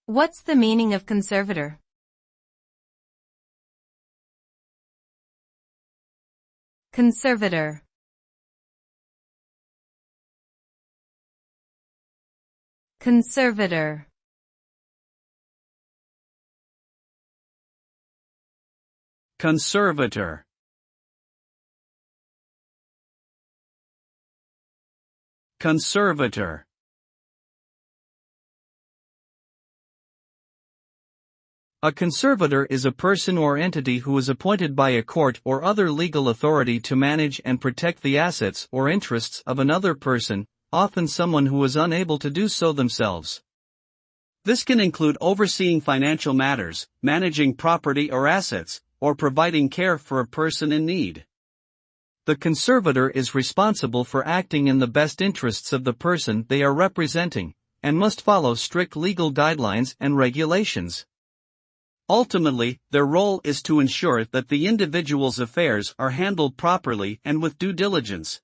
What's the meaning of conservator? Conservator. Conservator. Conservator. Conservator. A conservator is a person or entity who is appointed by a court or other legal authority to manage and protect the assets or interests of another person, often someone who is unable to do so themselves. This can include overseeing financial matters, managing property or assets, or providing care for a person in need. The conservator is responsible for acting in the best interests of the person they are representing, and must follow strict legal guidelines and regulations. Ultimately, their role is to ensure that the individual's affairs are handled properly and with due diligence.